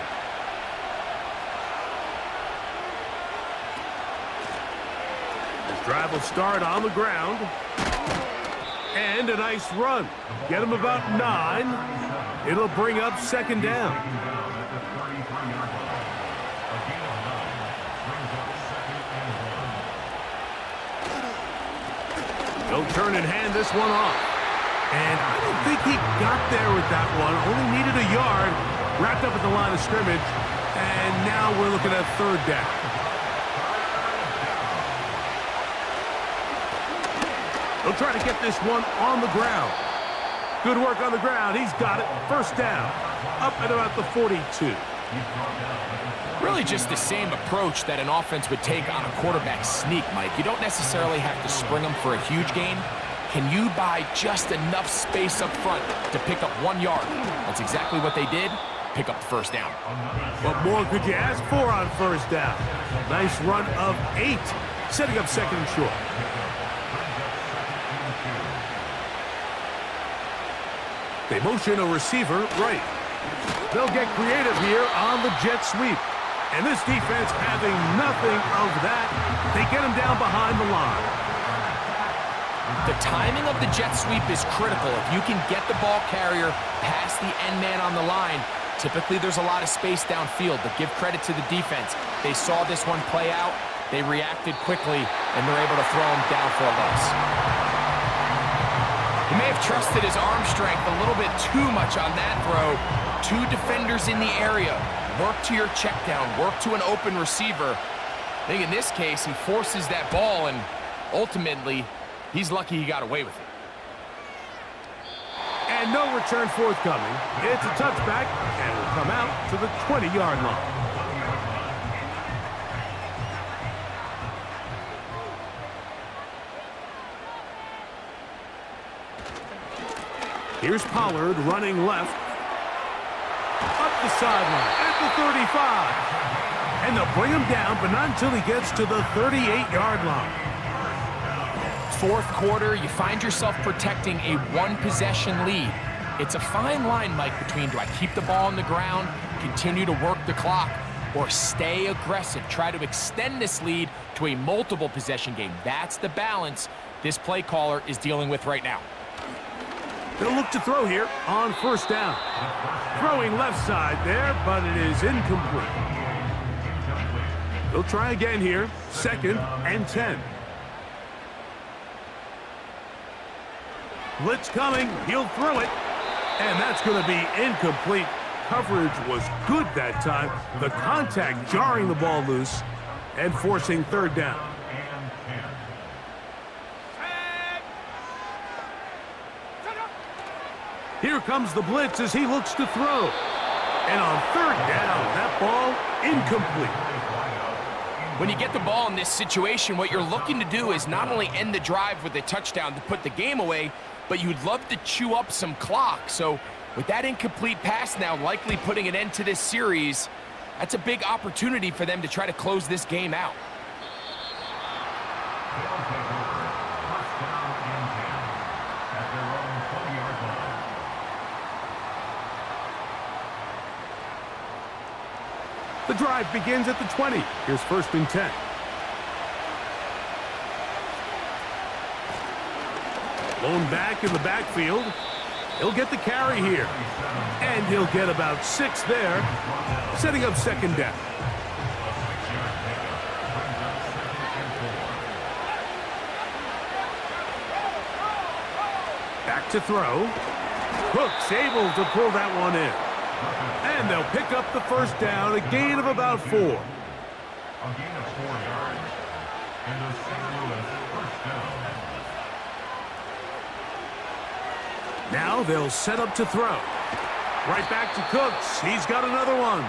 Drive will start on the ground. And a nice run. Get him about 9. It'll bring up 2nd down. They'll turn and hand this one off. And I don't think he got there with that one. Only needed a yard. Wrapped up at the line of scrimmage. And now we're looking at 3rd down. They'll try to get this one on the ground. Good work on the ground. He's got it. 1st down. Up at about the 42. Really just the same approach that an offense would take on a quarterback sneak, Mike. You don't necessarily have to spring them for a huge gain. can you buy just enough space up front to pick up 1 yard? That's exactly what they did. Pick up the first down. What more could you ask for on first down? Nice run of 8, setting up second and short. They motion a receiver right. They'll get creative here on the jet sweep. And this defense having nothing of that, they get him down behind the line. The timing of the jet sweep is critical. If you can get the ball carrier past the end man on the line, typically there's a lot of space downfield, but give credit to the defense. They saw this one play out, they reacted quickly, and they're able to throw him down for a loss. He may have trusted his arm strength a little bit too much on that throw. 2 defenders in the area. Work to your check down, work to an open receiver. I think in this case, he forces that ball, and ultimately, he's lucky he got away with it. And no return forthcoming. It's a touchback, and will come out to the 20-yard line. Here's Pollard running left. Up the sideline at the 35. And they'll bring him down, but not until he gets to the 38-yard line. Fourth quarter, you find yourself protecting a 1-possession lead. It's a fine line, Mike, between do I keep the ball on the ground, continue to work the clock, or stay aggressive, try to extend this lead to a multiple possession game. That's the balance this play caller is dealing with right now. They'll look to throw here on first down. Throwing left side there, but it is incomplete. They'll try again here, 2nd and 10. Blitz coming, he'll throw it, and that's going to be incomplete. Coverage was good that time. The contact jarring the ball loose and forcing 3rd down. Here comes the blitz as he looks to throw. And on 3rd down, that ball incomplete. When you get the ball in this situation, what you're looking to do is not only end the drive with a touchdown to put the game away, but you'd love to chew up some clock. So with that incomplete pass now likely putting an end to this series, that's a big opportunity for them to try to close this game out. The drive begins at the 20. Here's 1st and 10. Blown back in the backfield. He'll get the carry here. And he'll get about 6 there, setting up 2nd down. Back to throw. Cook's able to pull that one in. And they'll pick up the first down, a gain of about 4. A gain of 4 yards. And a St. Louis first down. Now they'll set up to throw. Right back to Cooks. He's got another one.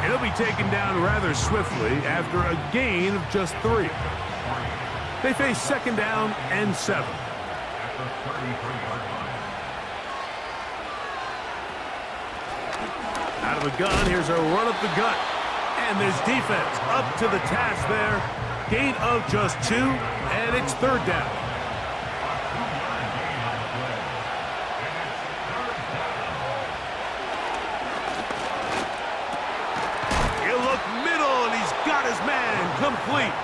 And he'll be taken down rather swiftly after a gain of just 3. They face 2nd down and 7. At the 33-yard line. Out of the gun, here's a run up the gut. And there's defense up to the task there. Gain of just 2, and it's 3rd down. He'll look middle, and he's got his man complete.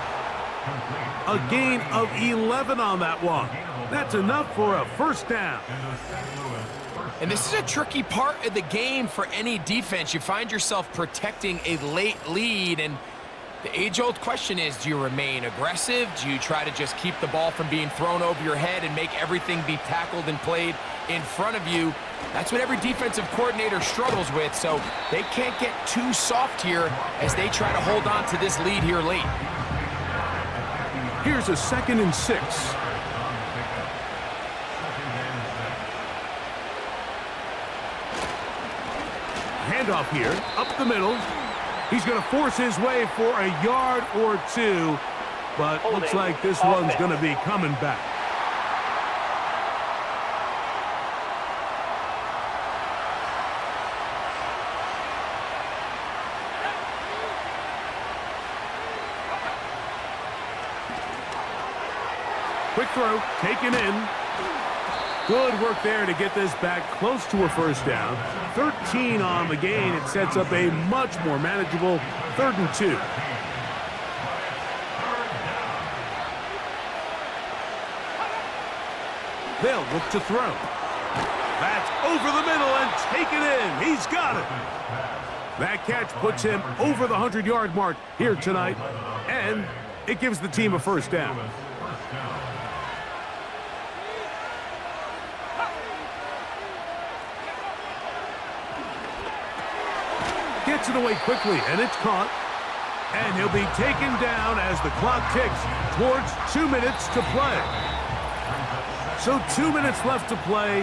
A gain of 11 on that one. That's enough for a first down. And this is a tricky part of the game for any defense. You find yourself protecting a late lead, and the age-old question is, do you remain aggressive? Do you try to just keep the ball from being thrown over your head and make everything be tackled and played in front of you? That's what every defensive coordinator struggles with, so they can't get too soft here as they try to hold on to this lead here late. Here's a 2nd and 6. Handoff here, up the middle. He's going to force his way for a yard or 2, but looks like this one's going to be coming back. Quick throw, taken in. Good work there to get this back close to a first down. 13 on the gain. It sets up a much more manageable 3rd and 2. They'll look to throw. That's over the middle and taken in. He's got it. That catch puts him over the 100-yard mark here tonight, and it gives the team a first down. Gets it away quickly, and it's caught. And he'll be taken down as the clock ticks towards 2 minutes to play. So 2 minutes left to play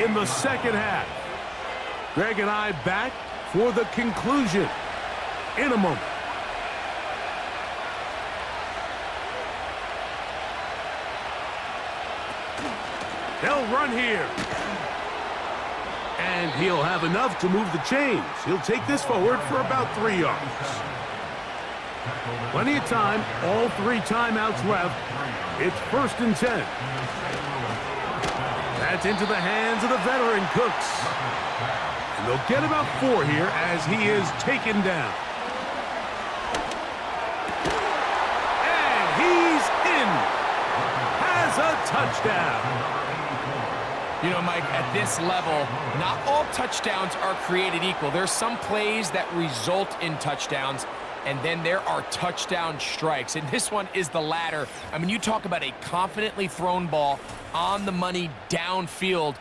in the second half. Greg and I back for the conclusion in a moment. They'll run here. And he'll have enough to move the chains. He'll take this forward for about 3 yards. Plenty of time, all 3 timeouts left. It's 1st and 10. That's into the hands of the veteran Cooks. And they'll get about 4 here as he is taken down. And he's in. Has a touchdown. You know, Mike, at this level, not all touchdowns are created equal. There's some plays that result in touchdowns, and then there are touchdown strikes. And this one is the latter. I mean, you talk about a confidently thrown ball on the money downfield.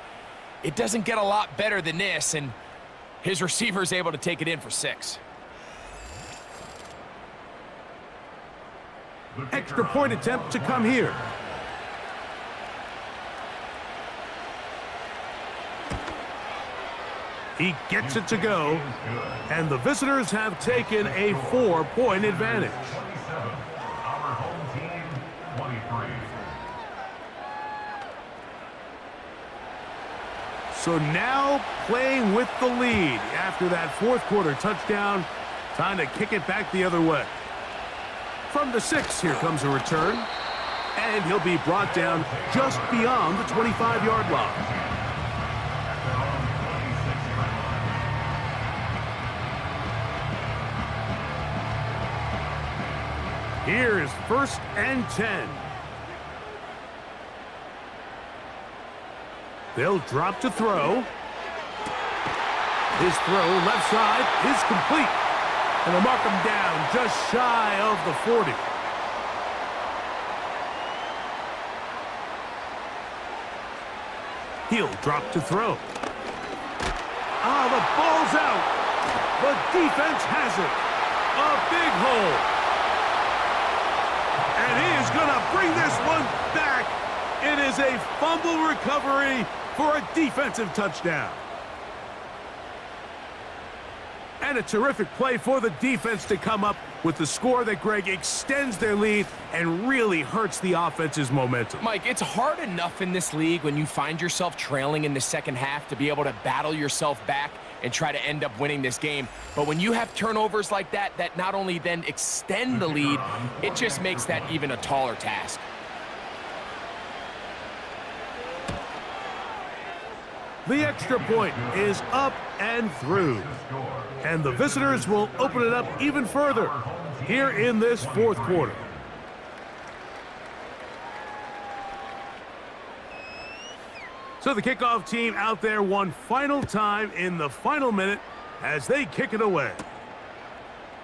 It doesn't get a lot better than this, and his receiver is able to take it in for 6. Extra point attempt to come here. He gets it to go, and the visitors have taken a 4-point advantage. 27, our home team, 23. So now playing with the lead after that 4th quarter touchdown, time to kick it back the other way. From the 6, here comes a return, and he'll be brought down just beyond the 25-yard line. Here is 1st and 10. They'll drop to throw. His throw left side is complete. And they'll mark him down just shy of the 40. He'll drop to throw. The ball's out. The defense has it. A big hole. And he is going to bring this one back. It is a fumble recovery for a defensive touchdown. And a terrific play for the defense to come up with the score that, Greg, extends their lead and really hurts the offense's momentum. Mike, it's hard enough in this league when you find yourself trailing in the second half to be able to battle yourself back and try to end up winning this game. But when you have turnovers like that, that not only then extend the lead, it just makes that even a taller task. The extra point is up and through. And the visitors will open it up even further here in this 4th quarter. So the kickoff team out there one final time in the final minute as they kick it away.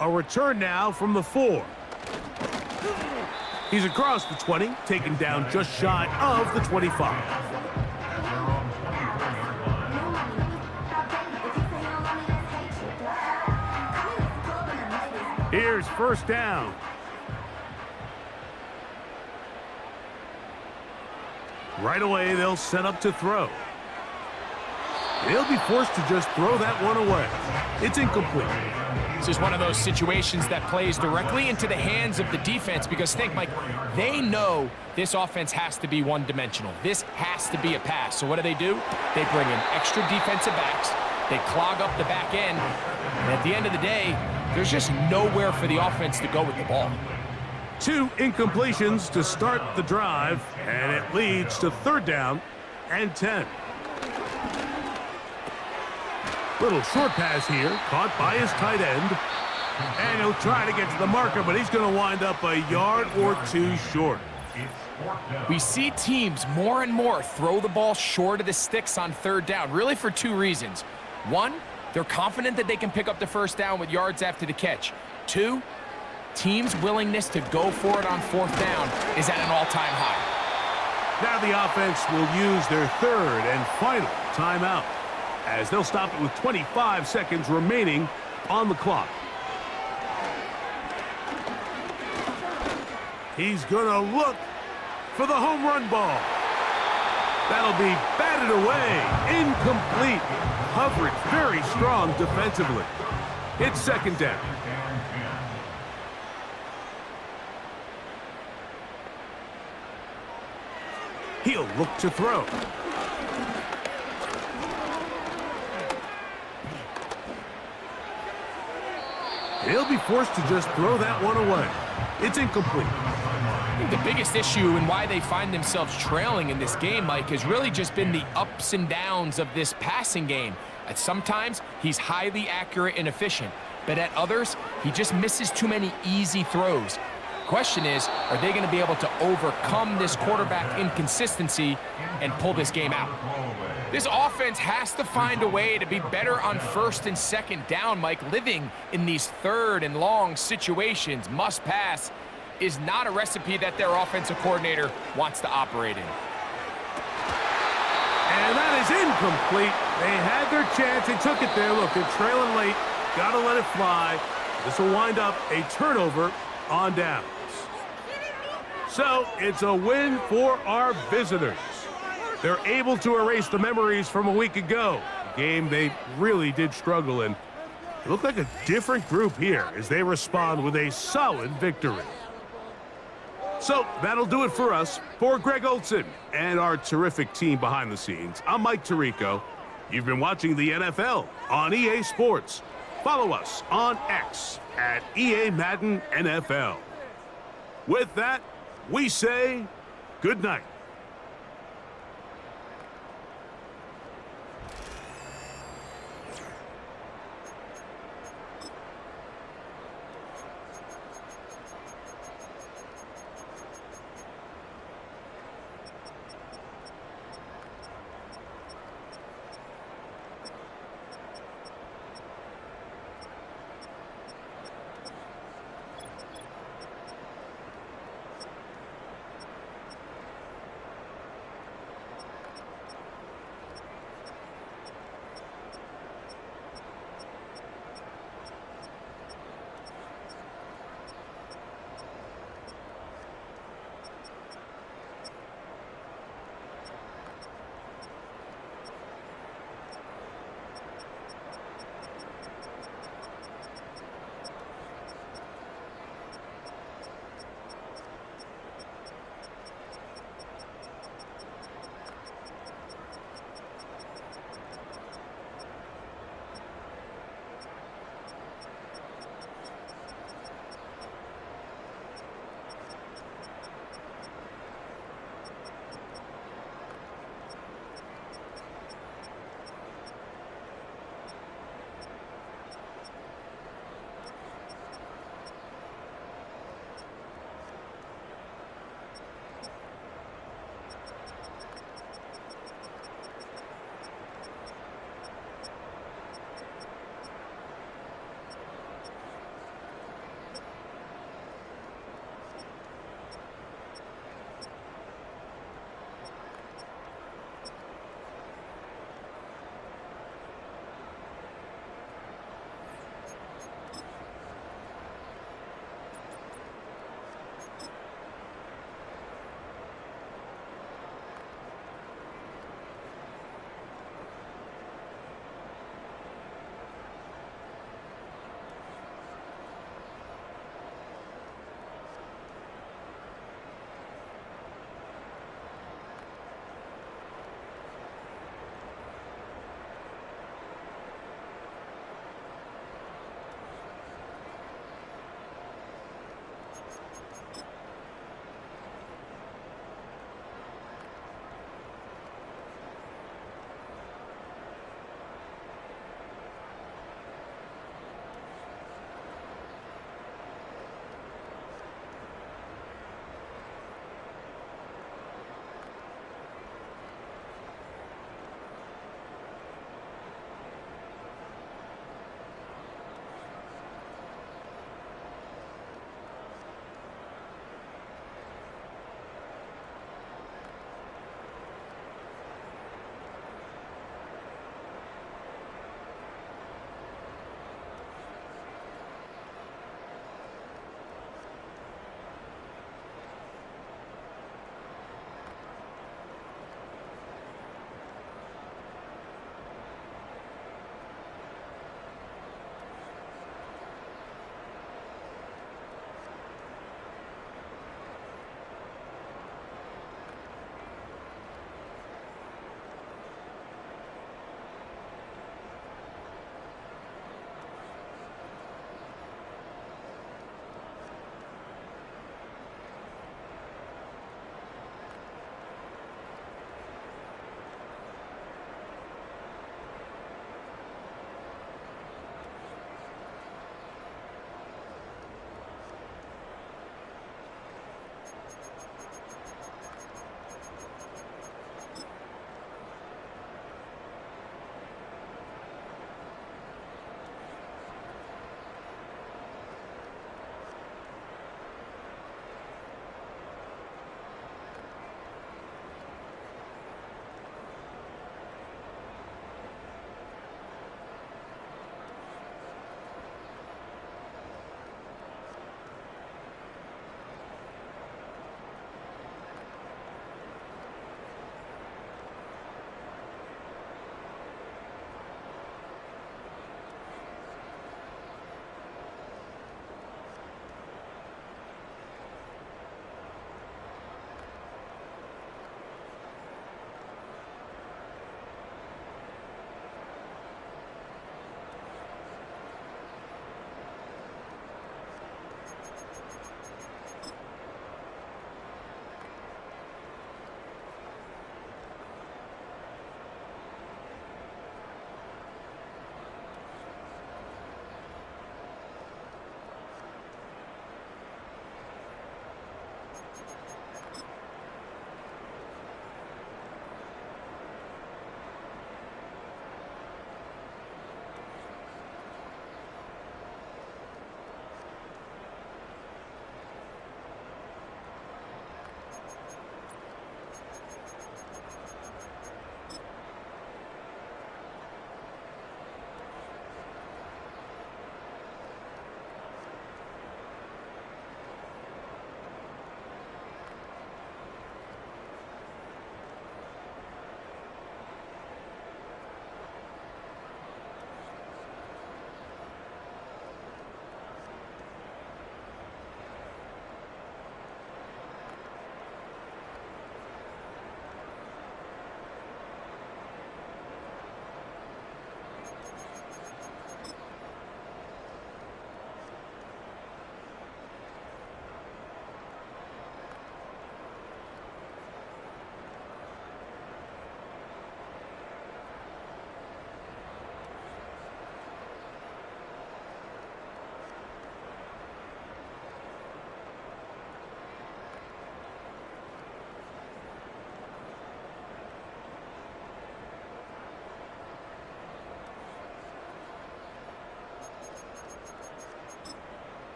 A return now from the 4. He's across the 20, taken down just shy of the 25. Here's 1st down. Right away, they'll set up to throw. They'll be forced to just throw that one away. It's incomplete. This is one of those situations that plays directly into the hands of the defense because think, Mike, they know this offense has to be one-dimensional. This has to be a pass. So what do? They bring in extra defensive backs. They clog up the back end. And at the end of the day, there's just nowhere for the offense to go with the ball. 2 incompletions to start the drive, and it leads to 3rd down and 10. Little short pass here, caught by his tight end. And he'll try to get to the marker, but he's going to wind up a yard or 2 short. We see teams more and more throw the ball short of the sticks on 3rd down, really for 2 reasons. 1, they're confident that they can pick up the 1st down with yards after the catch. 2, teams' willingness to go for it on 4th down is at an all-time high. Now the offense will use their 3rd and final timeout, as they'll stop it with 25 seconds remaining on the clock. He's going to look for the home run ball. That'll be batted away. Incomplete. Coverage very strong defensively. It's 2nd down. He'll look to throw. He'll be forced to just throw that one away. It's incomplete. I think the biggest issue and why they find themselves trailing in this game, Mike, has really just been the ups and downs of this passing game. At sometimes, he's highly accurate and efficient, but at others, he just misses too many easy throws. Question is, are they going to be able to overcome this quarterback inconsistency and pull this game out? This offense has to find a way to be better on 1st and 2nd down, Mike. Living in these 3rd and long situations, must pass, is not a recipe that their offensive coordinator wants to operate in. And that is incomplete. They had their chance. They took it there. Look, they're trailing late. Got to let it fly. This will wind up a turnover on downs. So it's a win for our visitors. They're able to erase the memories from a week ago. A game they really did struggle in. It looked like a different group here as they respond with a solid victory. So that'll do it for us. For Greg Olson and our terrific team behind the scenes, I'm Mike Tirico. You've been watching the NFL on EA Sports. Follow us on X at EA Madden NFL. With that, we say good night.